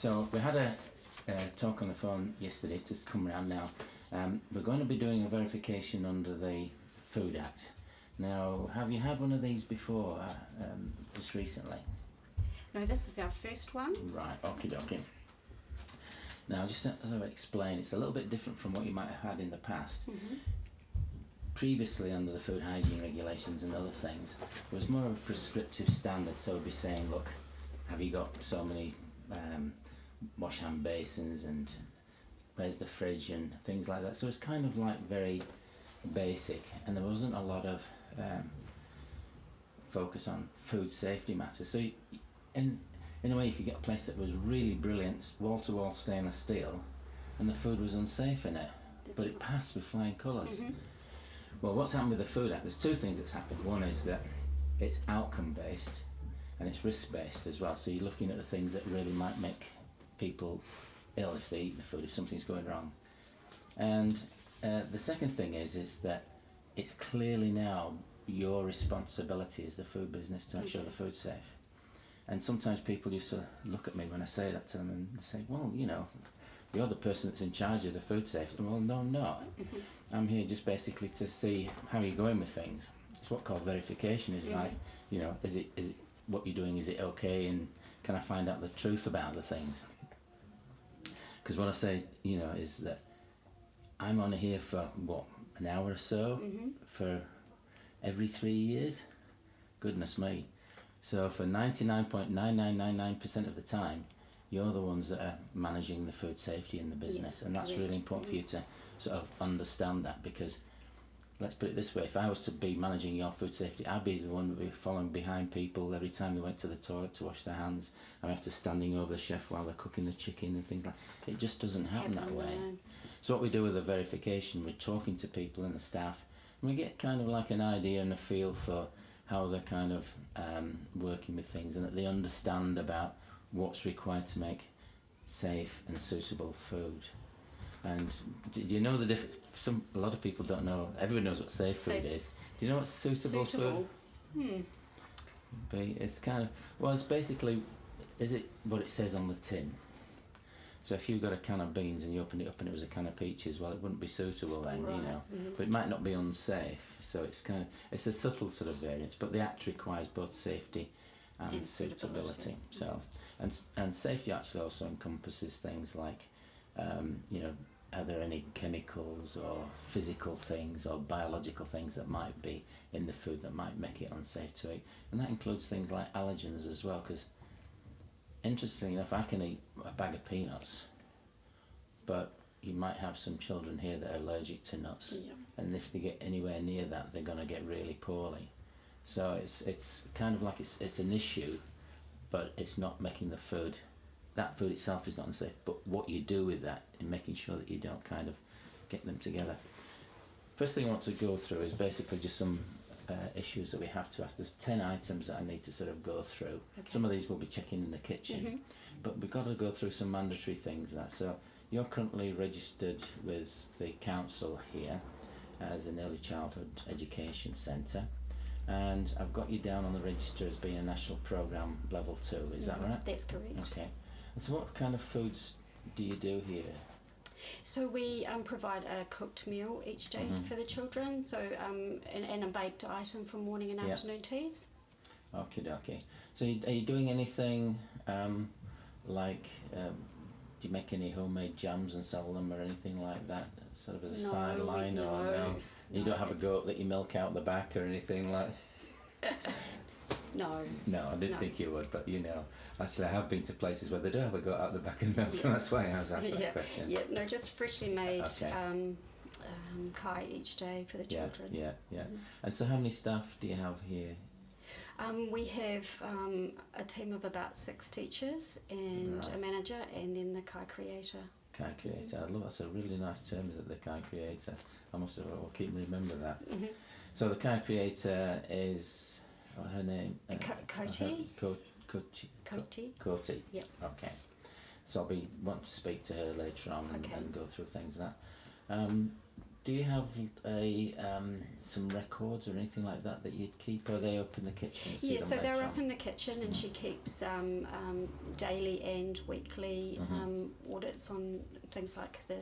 So we had a talk on the phone yesterday, it's just come around now. We're going to be doing a verification under the Food Act. Now, have you had one of these before, just recently? No, this is our first one. Right, okie dokie. Now, just to explain, it's a little bit different from what you might have had in the past. Previously, under the food hygiene regulations and other things, there was more of a prescriptive standard, so we'd be saying, look, have you got so many wash hand basins and where's the fridge and things like that. So it's kind of like very basic, and there wasn't a lot of focus on food safety matters. So in a way you could get a place that was really brilliant, wall-to-wall stainless steel, and the food was unsafe in it, but it passed with flying colours. Well, what's happened with the Food Act, there's two things that's happened. One is that it's outcome based and it's risk based as well, so you're looking at the things that really might make people ill if they eat the food, if something's going wrong. And the second thing is that it's clearly now your responsibility as the food business to make sure the food's safe. And sometimes people used to look at me when I say that to them and say, well, you know, you're the person that's in charge of the food safety. Well, no, I'm not. I'm here just basically to see how you're going with things. It's what called verification. Is like, you know, is it what you're doing, is it okay, and can I find out the truth about the things? Because what I say, you know, is that I'm only here for what, an hour or so for every 3 years. Goodness me. So for 99.9999% of the time, you're the ones that are managing the food safety in the business, and that's really important for you to sort of understand that, because let's put it this way, if I was to be managing your food safety, I'd be the one that would be following behind people every time they went to the toilet to wash their hands, and after standing over the chef while they're cooking the chicken and things like that. It just doesn't happen that way. So what we do with the verification, we're talking to people and the staff, and we get kind of like an idea and a feel for how they're kind of working with things, and that they understand about what's required to make safe and suitable food. And do you know the difference? A lot of people don't know. Everyone knows what safe food is. Do you know what suitable food? It's kind of, well, it's basically, is it what it says on the tin? So if you've got a can of beans and you open it up and it was a can of peaches, well, it wouldn't be suitable then, you know. But it might not be unsafe. So it's kind of, it's a subtle sort of variance, but the Act requires both safety and suitability. So, and safety actually also encompasses things like, you know, are there any chemicals or physical things or biological things that might be in the food that might make it unsafe to eat? And that includes things like allergens as well, because interestingly enough, I can eat a bag of peanuts, but you might have some children here that are allergic to nuts, and if they get anywhere near that, they're going to get really poorly. So it's kind of like it's an issue, but it's not making the food. That food itself is not unsafe, but what you do with that and making sure that you don't kind of get them together. First thing I want to go through is basically just some issues that we have to ask. There's 10 items that I need to sort of go through. Some of these we'll be checking in the kitchen, but we've got to go through some mandatory things. So you're currently registered with the council here as an early childhood education centre, and I've got you down on the register as being a national programme level 2, is that right? That's correct. Okay. And so what kind of foods do you do here? So we provide a cooked meal each day for the children, so and a baked item for morning and afternoon teas. Okay. So are you doing anything like, do you make any homemade jams and sell them or anything like that, sort of as a sideline? No, you don't have a goat that you milk out the back or anything like No, I didn't think you would, but you know, actually I have been to places where they do have a goat out the back and milk, and that's why I was asking that question. No, just freshly made kai each day for the children. And so how many staff do you have here? We have a team of about 6 teachers and a manager, and then the kai creator. Kai creator, I love that's a really nice term, is it, the kai creator? I'll keep remember that. So the kai creator is, her name? Koti. Koti. Yep. Okay. So want to speak to her later on and go through things like that. do you have some records or anything like that you'd keep? Or are they up in the kitchen? Yeah, so they're up in the kitchen, and she keeps daily and weekly audits on things like the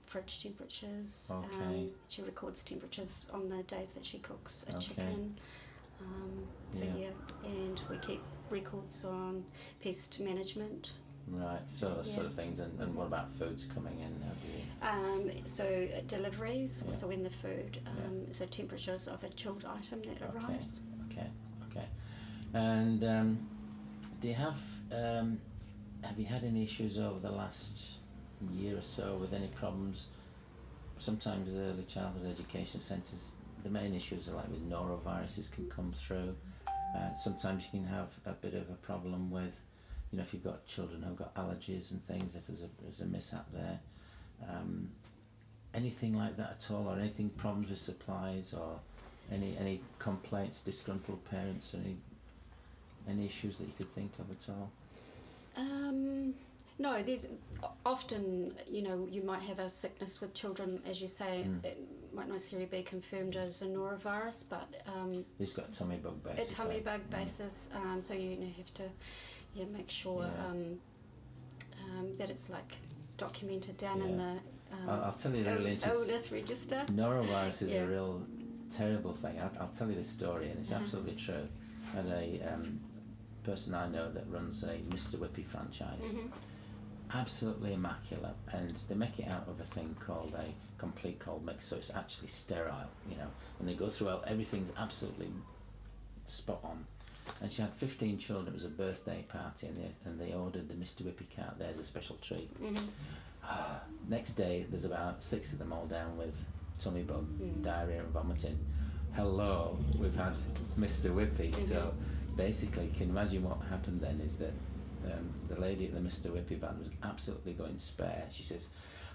fridge temperatures. Okay. She records temperatures on the days that she cooks a Okay. chicken. And we keep records on pest management. Right, sort of things. And what about foods coming in? How do you... So deliveries, Yeah. so when the food, so temperatures of a chilled item that arrives. Okay. And do you have you had any issues over the last year or so with any problems? Sometimes with early childhood education centres, the main issues are like with noroviruses can come through. Sometimes you can have a bit of a problem with, you know, if you've got children who've got allergies and things, if there's a mishap there. Anything like that at all, or anything problems with supplies, or any complaints, disgruntled parents, or any issues that you could think of at all? No, there's often, you know, you might have a sickness with children, as you say, it might not necessarily be confirmed as a norovirus, but It's got a tummy bug basically. a tummy bug basis, so you have to make sure that it's like documented down in the I'll tell you the really interesting illness register. Norovirus is a real terrible thing. I'll tell you this story, and it's absolutely true. I had a person I know that runs a Mr. Whippy franchise. Absolutely immaculate, and they make it out of a thing called a complete cold mix, so it's actually sterile, you know, and they go through everything's absolutely spot on. And she had 15 children. It was a birthday party, and they ordered the Mr. Whippy cart. There's a special treat. Next day, there's about 6 of them all down with tummy bug, diarrhea and vomiting. Hello, we've had Mr. Whippy. So basically, you can imagine what happened then is that the lady at the Mr. Whippy van was absolutely going spare. She says,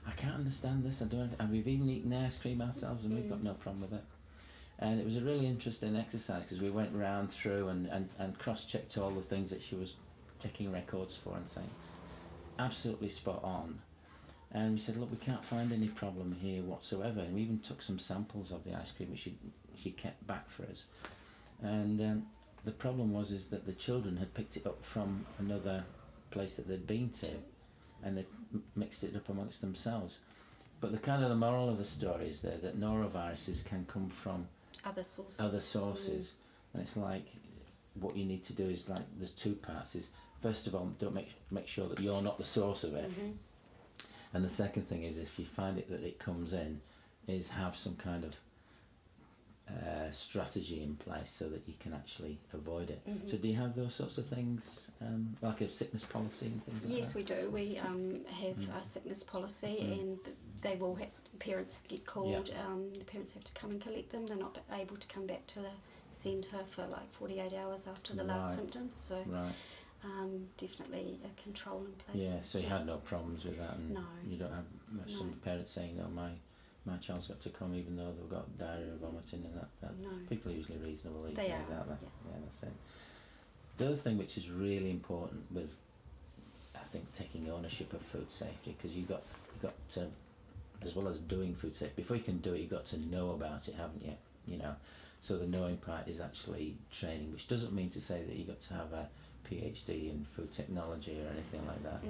I can't understand this, and we've even eaten ice cream ourselves, and we've got no problem with it. And it was a really interesting exercise, because we went round through and cross-checked all the things that she was taking records for and things. Absolutely spot on. And we said, look, we can't find any problem here whatsoever. And we even took some samples of the ice cream, which she kept back for us. And the problem is that the children had picked it up from another place that they'd been to, and they mixed it up amongst themselves. But the moral of the story is there that noroviruses can come from other sources. And it's like, what you need to do is, like, there's 2 parts. Is first of all, don't make sure that you're not the source of it. And the second thing is, if you find it that it comes in, is have some kind of strategy in place so that you can actually avoid it. So do you have those sorts of things, like a sickness policy and things like that? Yes, we do. We have a sickness policy, and they will have, parents get called, the parents have to come and collect them. They're not able to come back to the centre for like 48 hours after the last symptoms, so definitely a control in place. Yeah, so you had no problems with that, and no. You don't have some parents saying, no, my child's got to come even though they've got diarrhea or vomiting, and that No. people are usually reasonable these They days, are, aren't they? yeah. Yeah, that's it. The other thing which is really important with, I think, taking ownership of food safety, because you've got to, as well as doing food safety, before you can do it, you've got to know about it, haven't you? You know, so the knowing part is actually training, which doesn't mean to say that you've got to have a PhD in food technology or anything like that.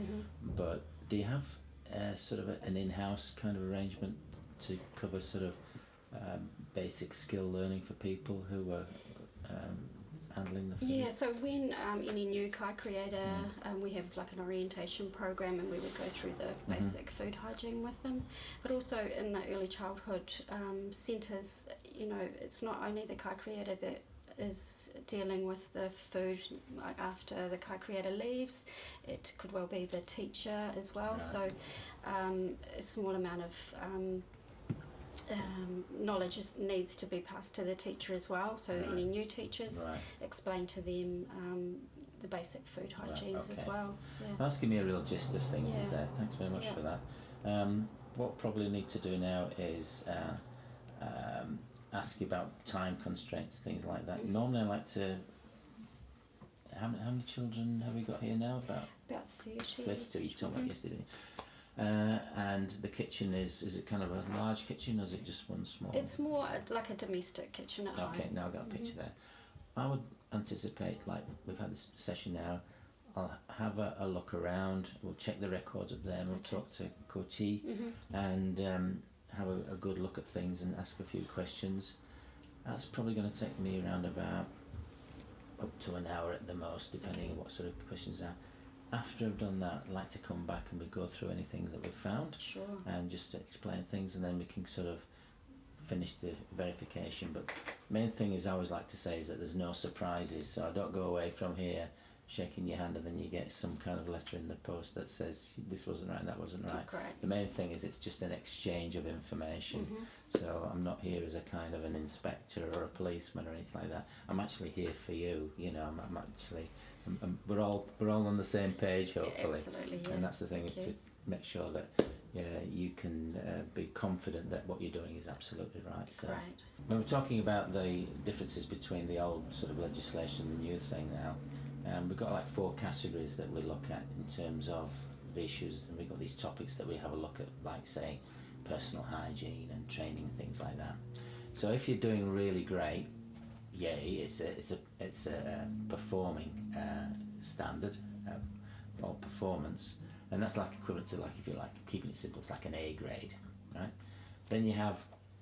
But do you have sort of an in-house kind of arrangement to cover sort of basic skill learning for people who are handling the food? Yeah, so when any new kai creator, we have like an orientation program, and we would go through the basic food hygiene with them. But also in the early childhood centres, you know, it's not only the kai creator that is dealing with the food after the kai creator leaves. It could well be the teacher as well. Right. So a small amount of knowledge needs to be passed to the teacher as well. So any new teachers, explain to them the basic food hygienes as well. Yeah. That's giving me a real gist of things, is there? Thanks very much for that. What probably need to do now is ask you about time constraints, things like that. Normally I like to... How many children have we got here now? About 30. 32, you told me yesterday. And the kitchen is it kind of a large kitchen, or is it just one small? It's more like a domestic kitchen at home. Okay, now I've got a picture there. I would anticipate, like we've had this session now, I'll have a look around, we'll check the records up there, and we'll talk to Coachee and have a good look at things and ask a few questions. That's probably going to take me around about up to an hour at the most, depending on what sort of questions are. After I've done that, I'd like to come back and we go through anything that we've found. Sure. And just to explain things, and then we can sort of finish the verification. But main thing is, I always like to say, is that there's no surprises, so I don't go away from here shaking your hand and then you get some kind of letter in the post that says this wasn't right and that wasn't right. Correct. The main thing is it's just an exchange of information. So I'm not here as a kind of an inspector or a policeman or anything like that. I'm actually here for you. You know, I'm actually we're all on the same page, hopefully. Absolutely, yeah. And that's the thing, is to make sure that you can be confident that what you're doing is absolutely right. So Right. when we're talking about the differences between the old sort of legislation and the new thing now, we've got like 4 categories that we look at in terms of the issues, and we've got these topics that we have a look at, like say personal hygiene and training and things like that. So if you're doing really great, yay, it's a performing standard or performance, and that's like equivalent to, like, if you like keeping it simple, it's like an A grade, right? Then you have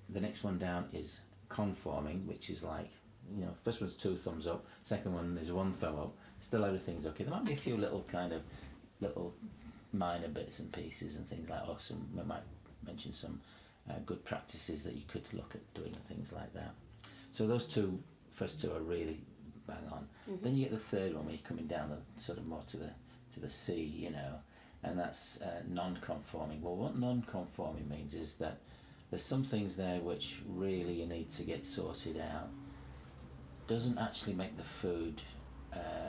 the next one down is conforming, which is like, you know, first one's 2 thumbs up, second one is 1 thumb up, still everything's okay. There might be a few little minor bits and pieces and things like, we might mention some good practices that you could look at doing and things like that. So those first two are really bang on. Then you get the third one where you're coming down the sort of more to the C, you know, and that's non-conforming. Well, what non-conforming means is that there's some things there which really you need to get sorted out. Doesn't actually make the food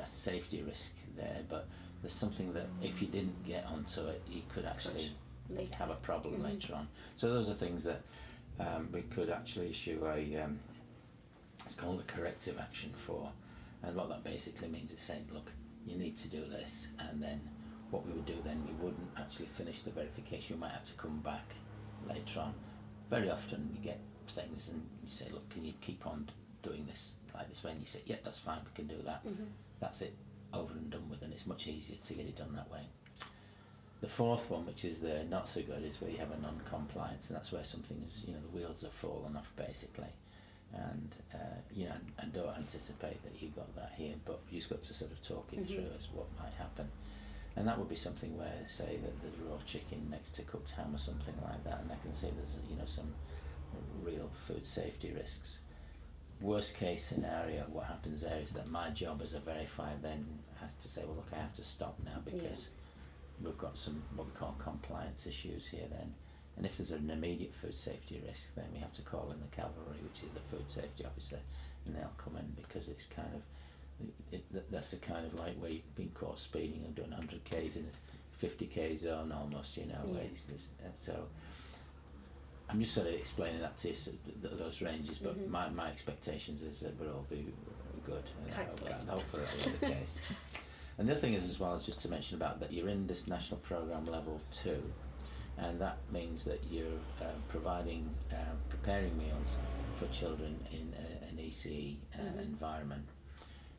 safety risk there, but there's something that if you didn't get onto it, you could actually have a problem later on. So those are things that we could actually issue it's called a corrective action for, and what that basically means is saying, look, you need to do this, and then what we would do then, we wouldn't actually finish the verification, you might have to come back later on. Very often you get things and you say, look, can you keep on doing this like this way, and you say, yeah, that's fine, we can do that. That's it, over and done with, and it's much easier to get it done that way. The fourth one, which is the not so good, is where you have a non-compliance, and that's where something is, you know, the wheels have fallen off basically, and you know, I don't anticipate that you got that here, but you've just got to sort of talk it through as what might happen. And that would be something where, say that there's raw chicken next to cooked ham or something like that, and I can see there's, you know, some real food safety risks. Worst case scenario, what happens there is that my job as a verifier then has to say, well, look, I have to stop now because we've got some what we call compliance issues here then. And if there's an immediate food safety risk, then we have to call in the cavalry, which is the food safety officer, and they'll come in, because it's kind of, that's the kind of like where you've been caught speeding and doing 100 k's in a 50 k zone almost, you know, where so I'm just sort of explaining that to you, so those ranges, but my expectations is that we'll all be good, and hopefully that will be the case. And the other thing is, as well, is just to mention about that you're in this national programme level 2, and that means that you're preparing meals for children in an ECE environment.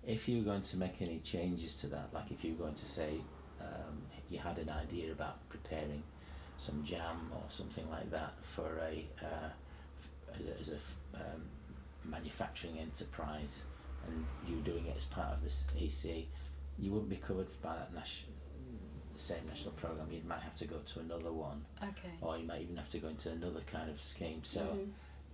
If you're going to make any changes to that, like if you're going to say you had an idea about preparing some jam or something like that for as a manufacturing enterprise, and you're doing it as part of this ECE, you wouldn't be covered by that same national programme. You might have to go to another one, or you might even have to go into another kind of scheme. So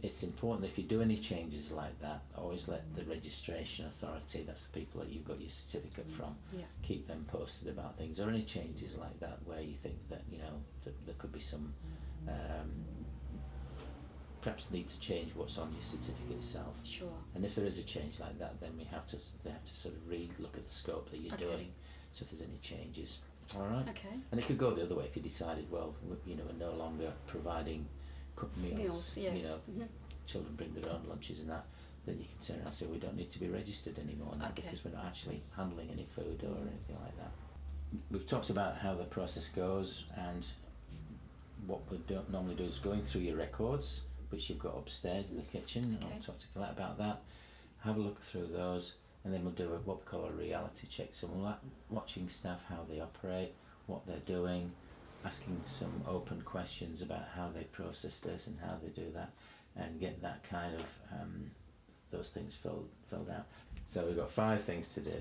it's important, if you do any changes like that, always let the registration authority, that's the people that you've got your certificate from, keep them posted about things, or any changes like that where you think that, you know, there could be some perhaps need to change what's on your certificate itself. Sure. And if there is a change like that, then they have to sort of look at the scope that you're doing, so if there's any changes. All right. Okay. And it could go the other way if you decided, well, you know, we're no longer providing cooked meals. You know, children bring their own lunches and that. Then you can turn around and say, we don't need to be registered anymore now because we're not actually handling any food or anything like that. We've talked about how the process goes, and what we don't normally do is going through your records, which you've got upstairs in the kitchen. Okay. I'll talk to Colette about that. Have a look through those, and then we'll do what we call a reality check. So we'll watching staff, how they operate, what they're doing, asking some open questions about how they process this and how they do that, and get that kind of those things filled out. So we've got 5 things to do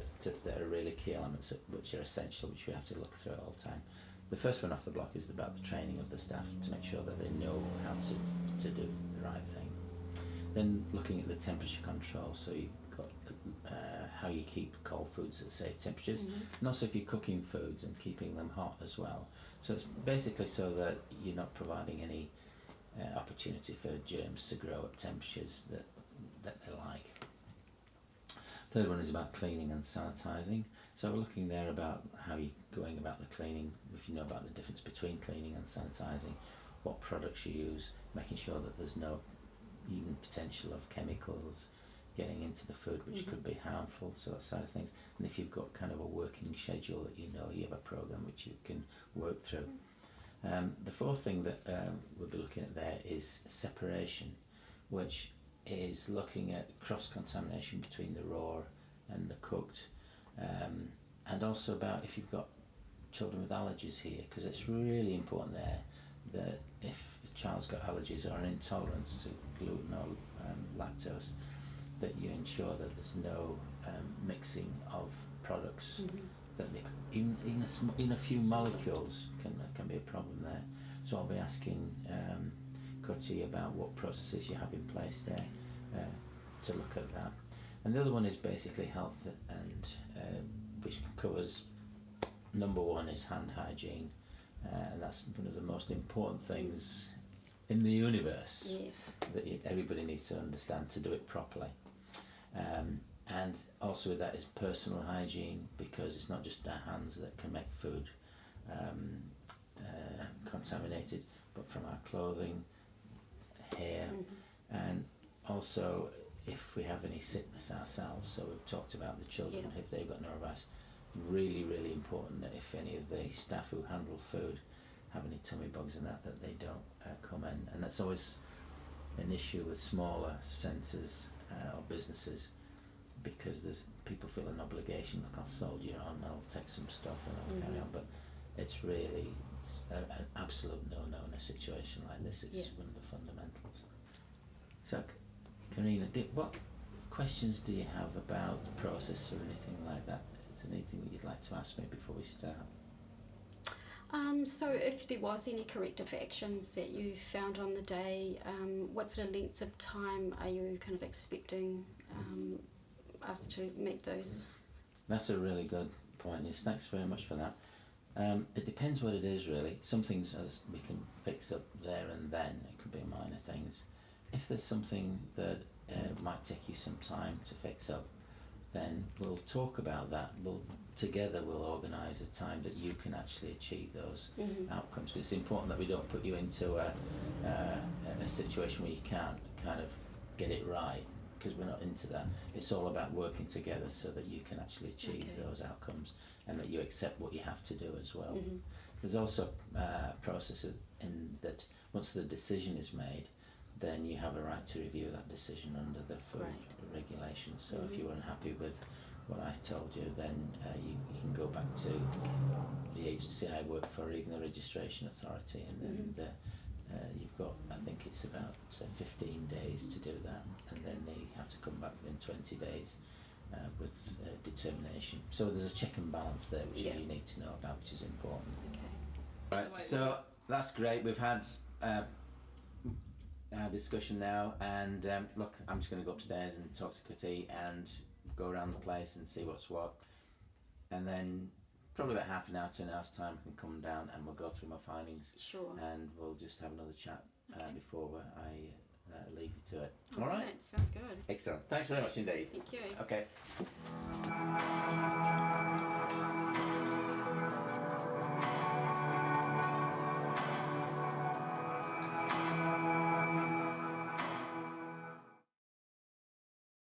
that are really key elements which are essential, which we have to look through all the time. The first one off the block is about the training of the staff to make sure that they know how to do the right thing. Then looking at the temperature control, so you've got how you keep cold foods at safe temperatures, and also if you're cooking foods and keeping them hot as well. So it's basically so that you're not providing any opportunity for germs to grow at temperatures that they like. Third one is about cleaning and sanitising. So we're looking there about how you're going about the cleaning, if you know about the difference between cleaning and sanitising, what products you use, making sure that there's no even potential of chemicals getting into the food which could be harmful, so that side of things. And if you've got kind of a working schedule that you know you have a programme which you can work through. The fourth thing that we'll be looking at there is separation, which is looking at cross-contamination between the raw and the cooked, and also about if you've got children with allergies here, because it's really important there that if a child's got allergies or an intolerance to gluten or lactose, that you ensure that there's no mixing of products, that they even a few molecules can be a problem there. So I'll be asking Kurti about what processes you have in place there to look at that. And the other one is basically health, and which covers, number 1 is hand hygiene, and that's one of the most important things in the universe. Yes. That everybody needs to understand to do it properly. And also with that is personal hygiene, because it's not just our hands that can make food contaminated, but from our clothing, hair, and also if we have any sickness ourselves. So we've talked about the children, if they've got norovirus. Really, really important that if any of the staff who handle food have any tummy bugs and that they don't come in. And that's always an issue with smaller centres or businesses, because there's people feel an obligation, look, I'll soldier on, I'll take some stuff and I'll carry on, but it's really an absolute no-no in a situation like this. It's one of the fundamentals. So, Karina, what questions do you have about the process or anything like that? Is there anything that you'd like to ask me before we start? So if there was any corrective actions that you found on the day, what sort of length of time are you kind of expecting us to meet those? That's a really good point, yes. Thanks very much for that. It depends what it is, really. Some things as we can fix up there and then. It could be minor things. If there's something that might take you some time to fix up, then we'll talk about that. We'll organise a time that you can actually achieve those outcomes. It's important that we don't put you into a situation where you can't kind of get it right, because we're not into that. It's all about working together so that you can actually achieve those outcomes, and that you accept what you have to do as well. There's also a process in that once the decision is made, then you have a right to review that decision under the food regulations. So if you're unhappy with what I told you, then you can go back to the agency I work for, or even the registration authority, and then you've got, I think it's about 15 days to do that, and then they have to come back within 20 days with determination. So there's a check and balance there which you need to know about, which is important. Right, so that's great. We've had our discussion now, and look, I'm just going to go upstairs and talk to Kitty and go around the place and see what's what, and then probably about half an hour to an hour's time I can come down and we'll go through my findings. Sure. And we'll just have another chat before I leave you to it. All right. Sounds good. Excellent. Thanks very much indeed. Thank you. Okay.